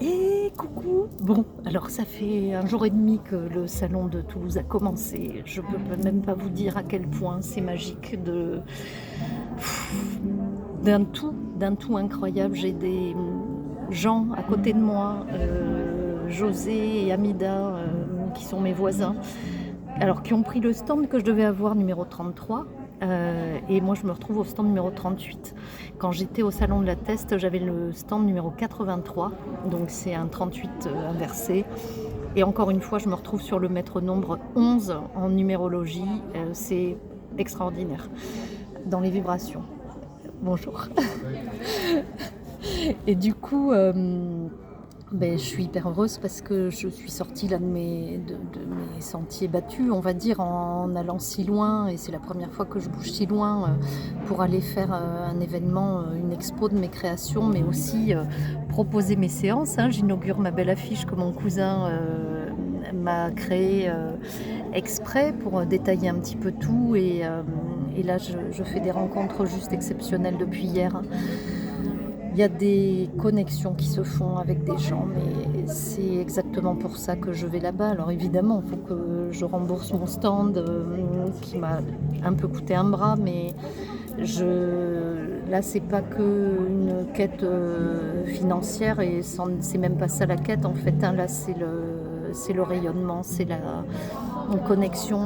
Et coucou! Bon, alors ça fait un jour et demi que le salon de Toulouse a commencé. Je peux même pas vous dire à quel point c'est magique d'un tout incroyable. J'ai des gens à côté de moi, José et Amida, qui sont mes voisins, alors qui ont pris le stand que je devais avoir numéro 33. Et moi je me retrouve au stand numéro 38. Quand j'étais au salon de la Teste, j'avais le stand numéro 83, donc c'est un 38 inversé. Et encore une fois, je me retrouve sur le mètre nombre 11 en numérologie. C'est extraordinaire. Dans les vibrations. Bonjour. Et du coup, je suis hyper heureuse parce que je suis sortie là de mes sentiers battus, on va dire, en allant si loin. Et c'est la première fois que je bouge si loin pour aller faire un événement, une expo de mes créations, mais aussi proposer mes séances. J'inaugure ma belle affiche que mon cousin m'a créée exprès pour détailler un petit peu tout. Et là, je fais des rencontres juste exceptionnelles depuis hier. Il y a des connexions qui se font avec des gens, mais c'est exactement pour ça que je vais là-bas. Alors évidemment, il faut que je rembourse mon stand qui m'a un peu coûté un bras, mais là, c'est pas qu'une quête financière et c'est même pas ça la quête en fait. Là, c'est le rayonnement, c'est en connexion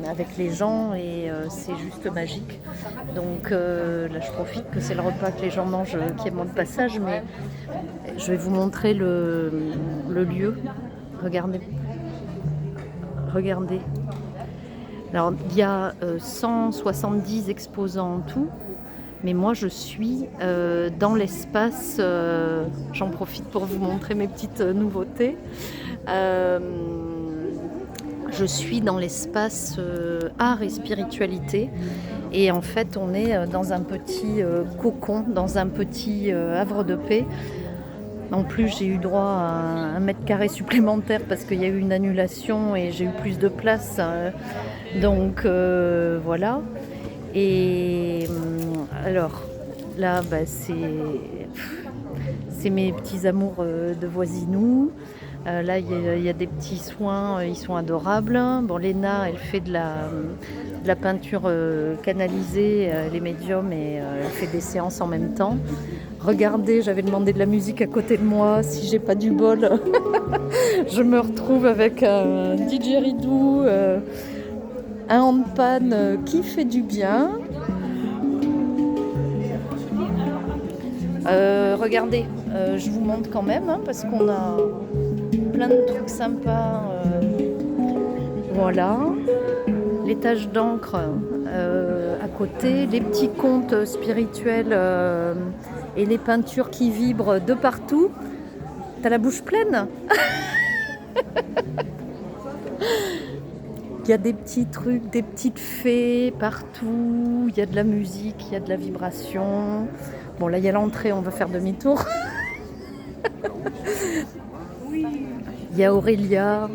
avec les gens et c'est juste magique. Donc là je profite que c'est le repas que les gens mangent qui est mon passage, mais je vais vous montrer le lieu. Regardez. Alors il y a 170 exposants en tout, mais moi je suis dans l'espace, j'en profite pour vous montrer mes petites nouveautés. Je suis dans l'espace art et spiritualité. Et en fait, on est dans un petit cocon, dans un petit havre de paix. En plus, j'ai eu droit à 1 m² supplémentaire parce qu'il y a eu une annulation et j'ai eu plus de place. Donc voilà. Et alors, là, c'est mes petits amours de voisinou. Là, il y a des petits soins, ils sont adorables. Bon, Léna, elle fait de la peinture canalisée, les médiums, et elle fait des séances en même temps. Regardez, j'avais demandé de la musique à côté de moi. Si j'ai pas du bol, je me retrouve avec un DJ Ridou, un handpan qui fait du bien. Regardez, je vous montre quand même, parce qu'on a plein de trucs sympas. Voilà, les taches d'encre à côté, les petits contes spirituels et les peintures qui vibrent de partout. T'as la bouche pleine? Il y a des petits trucs, des petites fées partout. Il y a de la musique, il y a de la vibration. Bon, là, il y a l'entrée, on va faire demi-tour. Il y a Aurélia,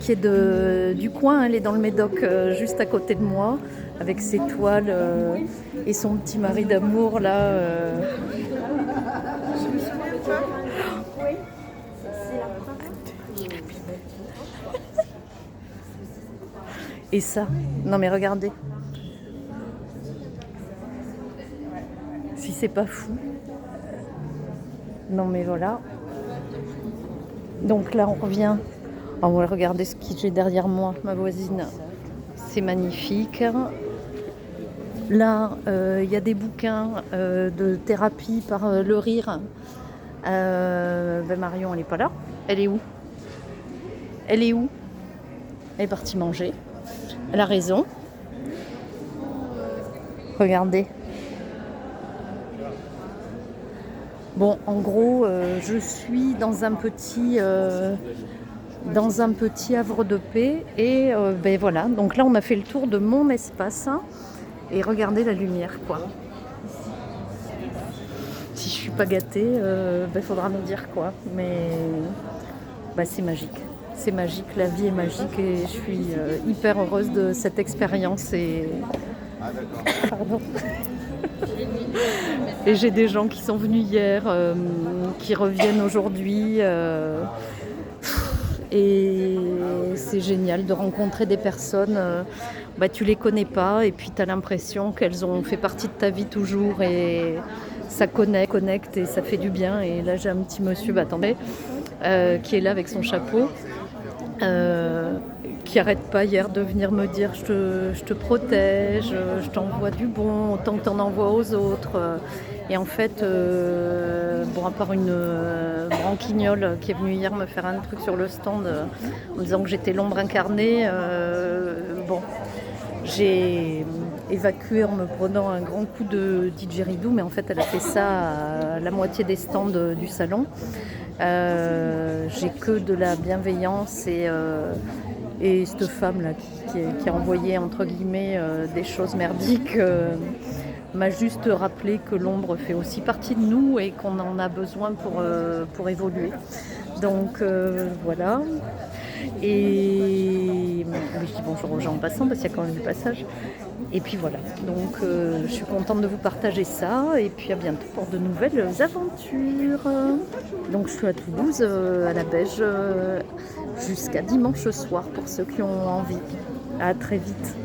qui est du coin, elle est dans le Médoc, juste à côté de moi, avec ses toiles et son petit mari d'amour là. Et ça, non mais regardez. Si c'est pas fou. Non mais voilà. Donc là on revient. On va regarder ce que j'ai derrière moi, ma voisine. C'est magnifique. Là, il y a des bouquins de thérapie par le rire. Marion, elle n'est pas là. Elle est où? Elle est partie manger. Elle a raison. Regardez. Bon, en gros, je suis dans un petit havre de paix et voilà. Donc là, on a fait le tour de mon espace et regardez la lumière, quoi. Si je suis pas gâtée, faudra me dire quoi. Mais c'est magique. C'est magique, la vie est magique et je suis hyper heureuse de cette expérience. Et pardon. Et j'ai des gens qui sont venus hier, qui reviennent aujourd'hui. Et c'est génial de rencontrer des personnes, tu les connais pas et puis tu as l'impression qu'elles ont fait partie de ta vie toujours et ça connecte et ça fait du bien. Et là j'ai un petit monsieur, attendez, qui est là avec son chapeau, qui arrête pas hier de venir me dire je te protège, je t'envoie du bon, autant que t'en envoies aux autres. Et en fait, à part une branquignole qui est venue hier me faire un truc sur le stand en disant que j'étais l'ombre incarnée, j'ai évacué en me prenant un grand coup de didgeridoo, mais en fait elle a fait ça à la moitié des stands du salon. J'ai que de la bienveillance et cette femme là qui a envoyé entre guillemets des choses merdiques m'a juste rappelé que l'ombre fait aussi partie de nous et qu'on en a besoin pour évoluer. Donc voilà. Et je dis bonjour aux gens en passant parce qu'il y a quand même du passage. Et puis voilà, donc je suis contente de vous partager ça et puis à bientôt pour de nouvelles aventures. Donc je suis à Toulouse, à la Beige, jusqu'à dimanche soir pour ceux qui ont envie. À très vite.